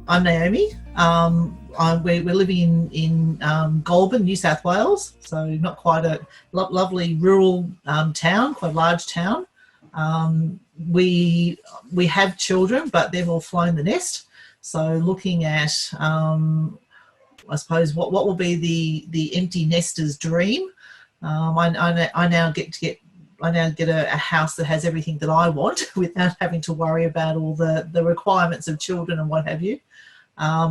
I'm Naomi. We're living in Goulburn, New South Wales, so not quite a lovely rural town, quite a large town. We have children, but they've all flown the nest. So looking at, I suppose, what will be the empty nester's dream. I now get a house that has everything that I want without having to worry about all the requirements of children and what have you.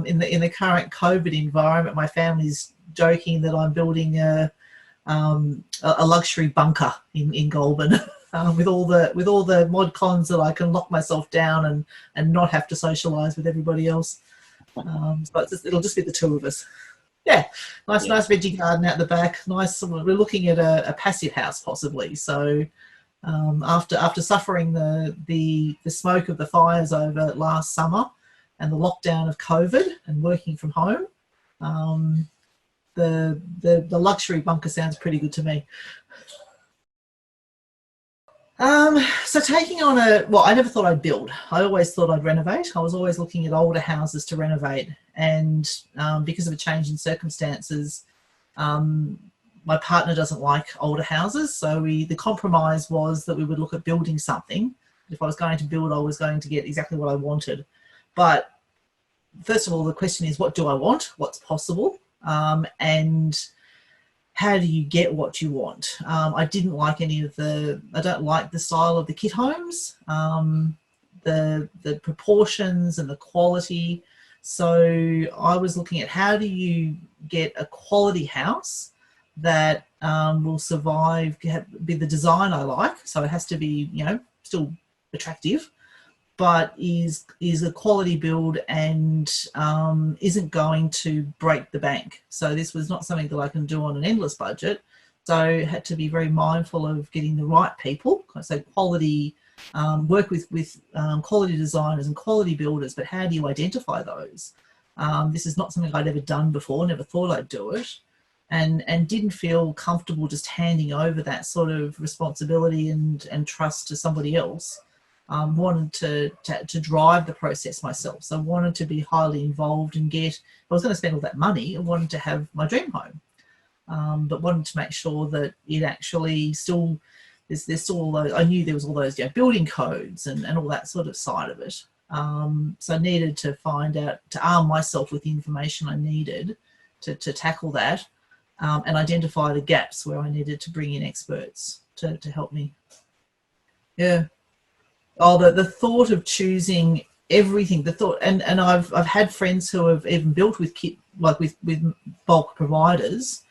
In the current COVID environment, my family's joking that I'm building a luxury bunker in Goulburn with all the mod cons that I can lock myself down and not have to socialise with everybody else. So it'll just be the two of us. Yeah, nice veggie garden out the back. Nice. We're looking at a passive house possibly. So after suffering the smoke of the fires over last summer and the lockdown of COVID and working from home, the luxury bunker sounds pretty good to me. So taking on I never thought I'd build. I always thought I'd renovate. I was always looking at older houses to renovate. And because of a change in circumstances, my partner doesn't like older houses. So the compromise was that we would look at building something. If I was going to build, I was going to get exactly what I wanted. But first of all, the question is, what do I want? What's possible? And how do you get what you want? I didn't like I don't like the style of the kit homes, the proportions and the quality. So I was looking at how do you get a quality house that will survive, be the design I like. So it has to be, still attractive, but is a quality build and isn't going to break the bank. So this was not something that I can do on an endless budget. So I had to be very mindful of getting the right people. So quality, work with quality designers and quality builders, but how do you identify those? This is not something I'd ever done before, never thought I'd do it, and didn't feel comfortable just handing over that sort of responsibility and trust to somebody else. Wanted to drive the process myself. So I wanted to be highly involved and if I was going to spend all that money, I wanted to have my dream home, but wanted to make sure that it actually still, there's still all those, I knew there was all those building codes and all that sort of side of it. So I needed to find out, to arm myself with the information I needed to tackle that and identify the gaps where I needed to bring in experts to help me. Yeah. Oh, the thought of choosing everything, and I've had friends who have even built with with bulk providers,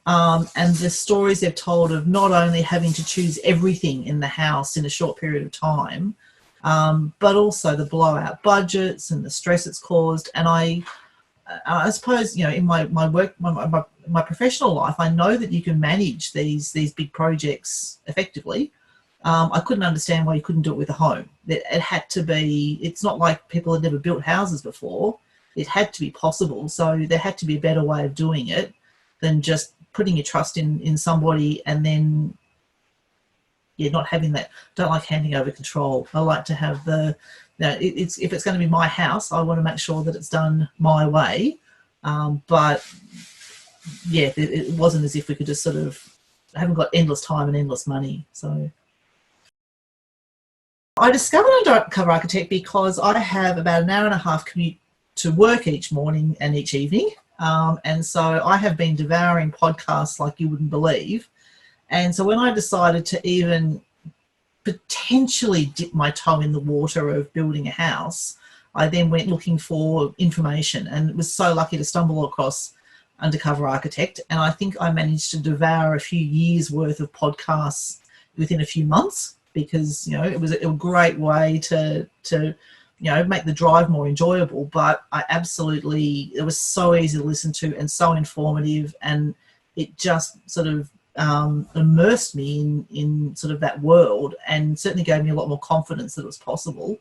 and the stories they've told of not only having to choose everything in the house in a short period of time, but also the blowout budgets and the stress it's caused. And I suppose, in my work, my professional life, I know that you can manage these big projects effectively. I couldn't understand why you couldn't do it with a home. It had to be, it's not like people had never built houses before. It had to be possible. So there had to be a better way of doing it than just putting your trust in somebody and then, not having that. Don't like handing over control. I like to have if it's going to be my house, I want to make sure that it's done my way. But yeah, it wasn't as if we could just sort of, I haven't got endless time and endless money. So I discovered Undercover Architect because I have about an hour and a half commute to work each morning and each evening. And so I have been devouring podcasts like you wouldn't believe. And so when I decided to even potentially dip my toe in the water of building a house, I then went looking for information and was so lucky to stumble across Undercover Architect. And I think I managed to devour a few years worth of podcasts within a few months, because it was a great way to make the drive more enjoyable. But it was so easy to listen to and so informative, and it just sort of immersed me in sort of that world, and certainly gave me a lot more confidence that it was possible.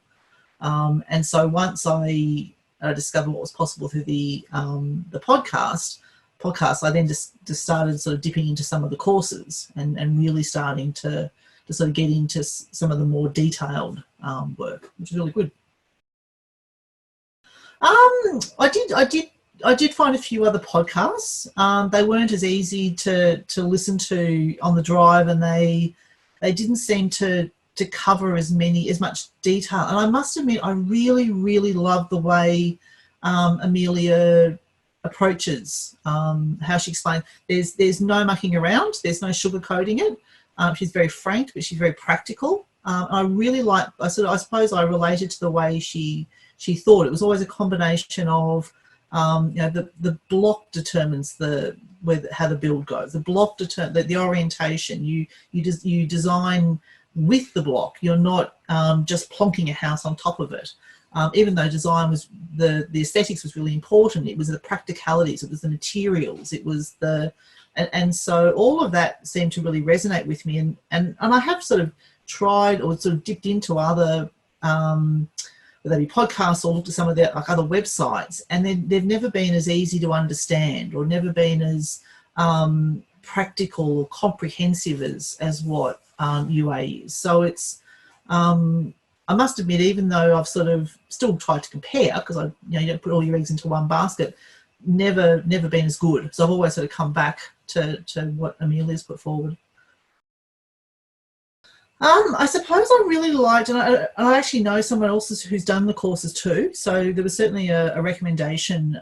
And so once I discovered what was possible through the podcast, I then just started sort of dipping into some of the courses and really starting to sort of get into some of the more detailed work, which is really good. I did find a few other podcasts. They weren't as easy to listen to on the drive, and they didn't seem to cover as much detail. And I must admit, I really love the way Amelia approaches how she explains. There's no mucking around. There's no sugarcoating it. She's very frank, but she's very practical. I really like. I suppose I related to the way she thought. It was always a combination of the block determines how the build goes. The block determines the orientation. You design with the block. You're not just plonking a house on top of it. Even though design was the aesthetics was really important, it was the practicalities, it was the materials, it was and so all of that seemed to really resonate with me. And I have sort of tried or sort of dipped into other whether they be podcasts or looked at some of their other websites, and they've never been as easy to understand or never been as practical or comprehensive as what UA is. So it's I must admit, even though I've sort of still tried to compare, because you don't put all your eggs into one basket, never been as good. So I've always sort of come back to what Amelia's put forward. I suppose I really liked, and I actually know someone else who's done the courses too. So there was certainly a recommendation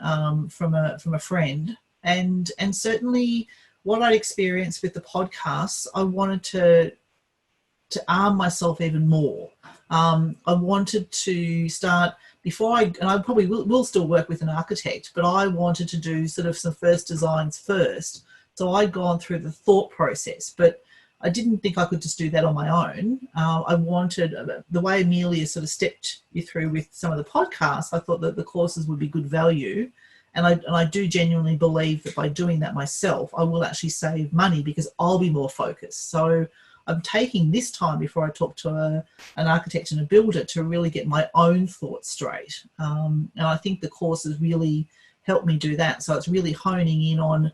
from a friend, and certainly what I'd experienced with the podcasts, I wanted to arm myself even more. I wanted to start and I probably will still work with an architect, but I wanted to do sort of some first designs first. So I'd gone through the thought process, but I didn't think I could just do that on my own. I wanted, the way Amelia sort of stepped you through with some of the podcasts, I thought that the courses would be good value. And I do genuinely believe that by doing that myself, I will actually save money because I'll be more focused. So I'm taking this time before I talk to an architect and a builder to really get my own thoughts straight. And I think the courses really helped me do that. So it's really honing in on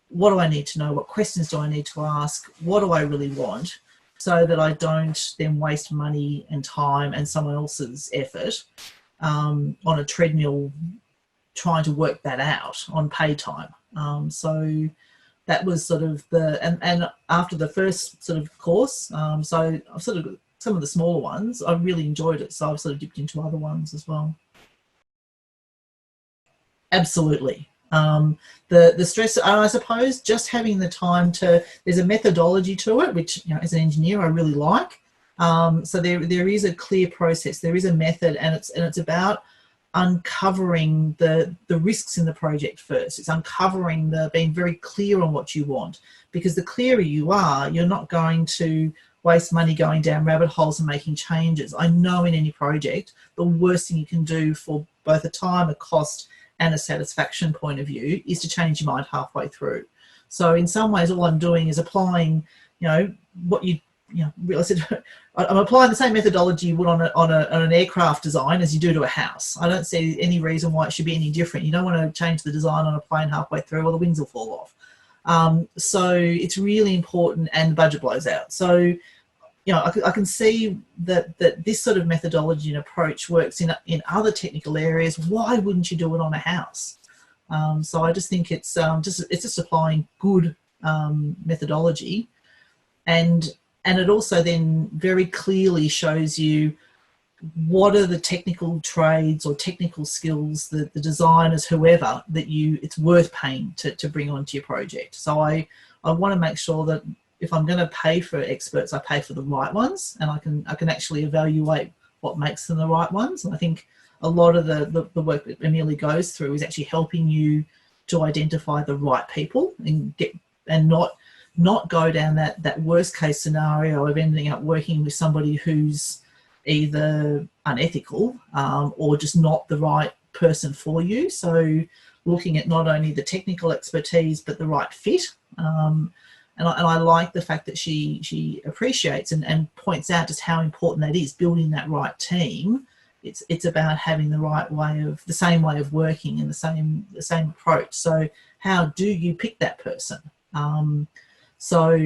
what do I need to know, what questions do I need to ask, what do I really want, so that I don't then waste money and time and someone else's effort on a treadmill trying to work that out on pay time. So that was sort of and after the first sort of course, so I've sort of some of the smaller ones, I really enjoyed it. So I've sort of dipped into other ones as well. Absolutely. The stress, I suppose, just having the time there's a methodology to it, which, as an engineer, I really like. So there is a clear process, there is a method, and it's about uncovering the risks in the project first. It's uncovering being very clear on what you want, because the clearer you are, you're not going to waste money going down rabbit holes and making changes. I know in any project, the worst thing you can do for both a time, a cost, and a satisfaction point of view is to change your mind halfway through. So in some ways, all I'm doing is applying, what I said, I'm applying the same methodology you would on an aircraft design as you do to a house. I don't see any reason why it should be any different. You don't want to change the design on a plane halfway through or the wings will fall off. So it's really important, and the budget blows out. So, I can see that this sort of methodology and approach works in other technical areas. Why wouldn't you do it on a house? So I just think it's just applying good methodology, and it also then very clearly shows you what are the technical trades or technical skills that the designers, whoever, that it's worth paying to bring onto your project. So I want to make sure that if I'm going to pay for experts, I pay for the right ones, and I can actually evaluate what makes them the right ones. And I think a lot of the work that Amelia goes through is actually helping you to identify the right people and not go down that worst case scenario of ending up working with somebody who's either unethical or just not the right person for you. So looking at not only the technical expertise but the right fit. And I like the fact that she appreciates and points out just how important that is, building that right team. It's about having the same way of working and the same approach. So how do you pick that person? So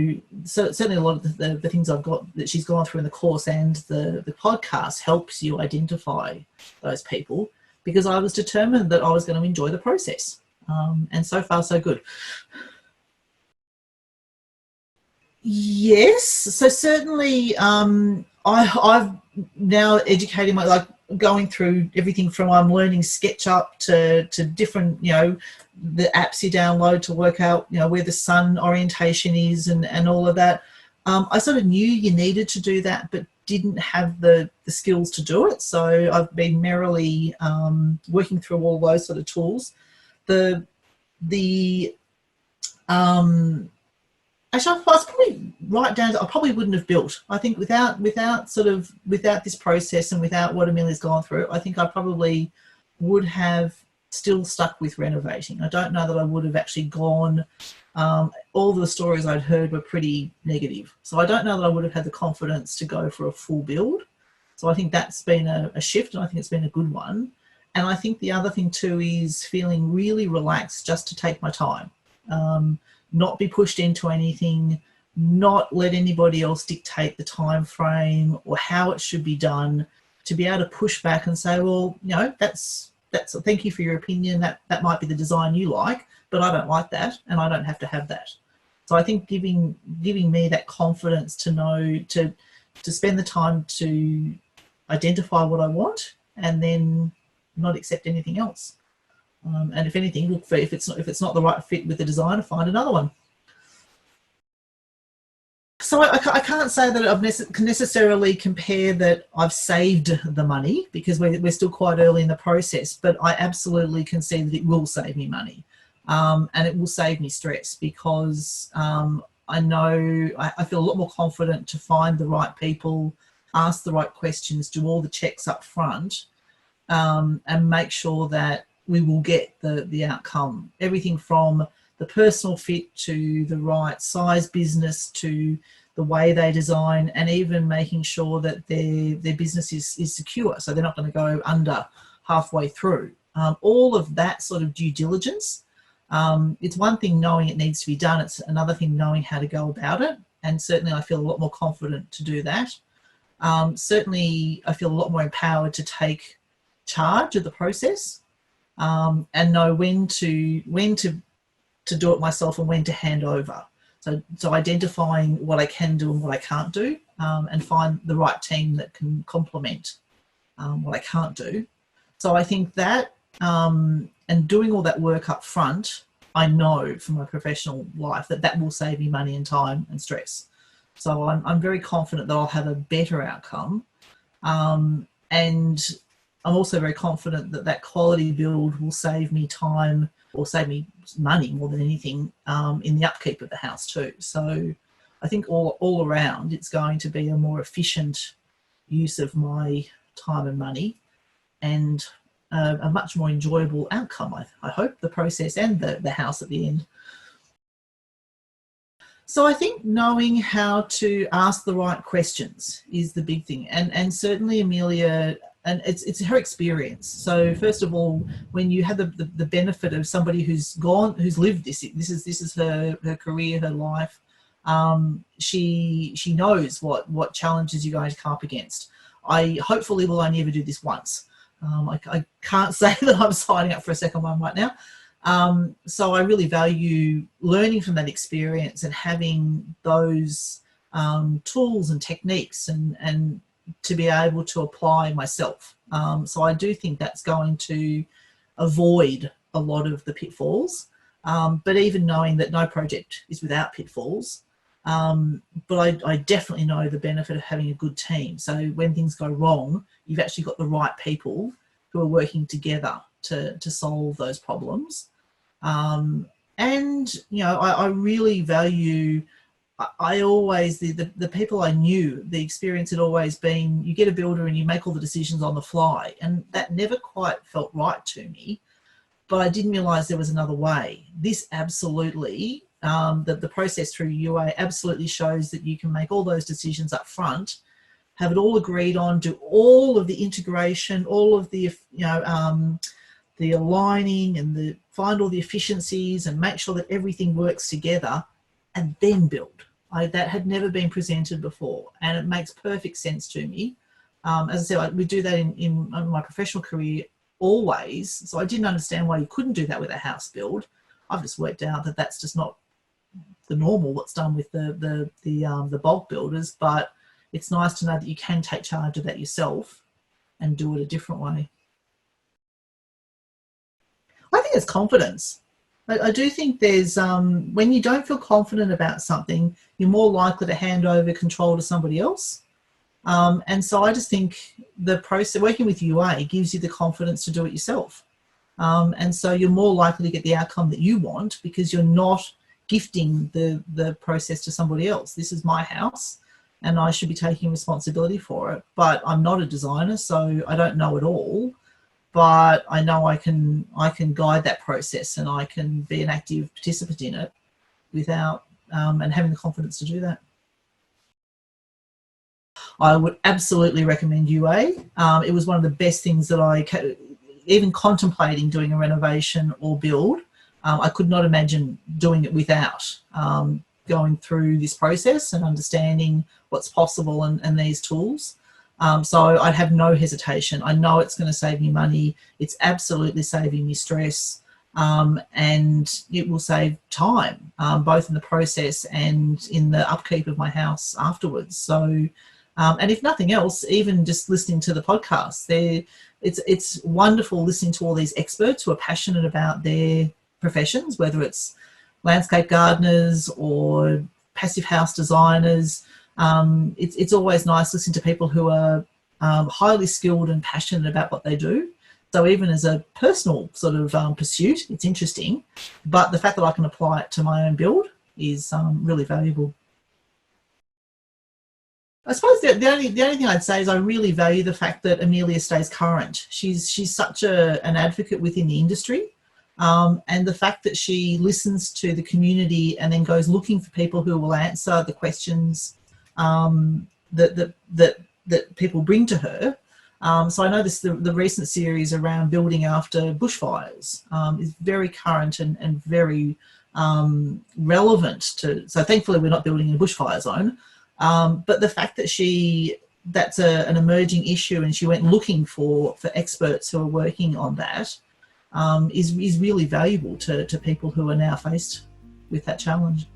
certainly a lot of the things I've got that she's gone through in the course and the podcast helps you identify those people, because I was determined that I was going to enjoy the process. And so far, so good. Yes, so certainly I've now educating going through everything from I'm learning SketchUp to different, the apps you download to work out, where the sun orientation is and all of that. I sort of knew you needed to do that, but didn't have the skills to do it. So I've been merrily working through all those sort of tools. The Actually, I was probably right down to I probably wouldn't have built. I think without this process and without what Amelia's gone through, I think I probably would have still stuck with renovating. I don't know that I would have actually gone. All the stories I'd heard were pretty negative, so I don't know that I would have had the confidence to go for a full build. So I think that's been a shift, and I think it's been a good one. And I think the other thing too is feeling really relaxed just to take my time. Not be pushed into anything, not let anybody else dictate the time frame or how it should be done, to be able to push back and say, well, that's thank you for your opinion, that might be the design you like, but I don't like that and I don't have to have that. So I think giving me that confidence to know to spend the time to identify what I want and then not accept anything else. And if anything, look for if it's not the right fit with the designer, find another one. So I can't say that I've necessarily compare that I've saved the money, because we're still quite early in the process, but I absolutely can see that it will save me money, and it will save me stress, because I know I feel a lot more confident to find the right people, ask the right questions, do all the checks up front, and make sure that we will get the outcome. Everything from the personal fit to the right size business to the way they design, and even making sure that their business is secure, so they're not going to go under halfway through. All of that sort of due diligence. It's one thing knowing it needs to be done, it's another thing knowing how to go about it, and certainly I feel a lot more confident to do that. Certainly I feel a lot more empowered to take charge of the process, and know when to do it myself and when to hand over. So identifying what I can do and what I can't do, and find the right team that can complement what I can't do. So I think that, and doing all that work up front, I know from my professional life that will save me money and time and stress. So I'm very confident that I'll have a better outcome. And I'm also very confident that quality build will save me time, or save me money more than anything, in the upkeep of the house too. So I think all around it's going to be a more efficient use of my time and money, and a much more enjoyable outcome, I hope, the process and the house at the end. So I think knowing how to ask the right questions is the big thing, and certainly Amelia, and it's her experience. So first of all, when you have the benefit of somebody who's lived this is her career, her life, she knows what challenges you're going to come up against. I hopefully will only ever do this once. I can't say that I'm signing up for a second one right now. So I really value learning from that experience and having those tools and techniques and to be able to apply myself. So I do think that's going to avoid a lot of the pitfalls, but even knowing that no project is without pitfalls, but I definitely know the benefit of having a good team. So when things go wrong, you've actually got the right people who are working together to solve those problems. And I really value, I always, the people I knew, the experience had always been, you get a builder and you make all the decisions on the fly, and that never quite felt right to me, but I didn't realize there was another way. This absolutely, the process through UA absolutely shows that you can make all those decisions up front, have it all agreed on, do all of the integration, all of the, the aligning and find all the efficiencies and make sure that everything works together, and then build. That had never been presented before, and it makes perfect sense to me. As I said, we do that in my professional career always. So I didn't understand why you couldn't do that with a house build. I've just worked out that that's just not the normal what's done with the bulk builders. But it's nice to know that you can take charge of that yourself and do it a different way. I think it's confidence. I do think there's when you don't feel confident about something, you're more likely to hand over control to somebody else. And so I just think the process, working with UA, gives you the confidence to do it yourself. And so you're more likely to get the outcome that you want because you're not gifting the process to somebody else. This is my house and I should be taking responsibility for it. But I'm not a designer, so I don't know it all. But I know I can guide that process and I can be an active participant in it without and having the confidence to do that. I would absolutely recommend UA. It was one of the best things that even contemplating doing a renovation or build, I could not imagine doing it without going through this process and understanding what's possible and these tools. So I'd have no hesitation. I know it's going to save me money. It's absolutely saving me stress. And it will save time, both in the process and in the upkeep of my house afterwards. So, and if nothing else, even just listening to the podcast, it's wonderful listening to all these experts who are passionate about their professions, whether it's landscape gardeners or passive house designers. It's always nice listening to people who are highly skilled and passionate about what they do. So even as a personal sort of pursuit, it's interesting. But the fact that I can apply it to my own build is really valuable. I suppose the only thing I'd say is I really value the fact that Amelia stays current. She's such an advocate within the industry. And the fact that she listens to the community and then goes looking for people who will answer the questions that people bring to her. So I know the recent series around building after bushfires is very current and very relevant to. So thankfully we're not building in a bushfire zone, but the fact that that's an emerging issue and she went looking for experts who are working on that is really valuable to people who are now faced with that challenge.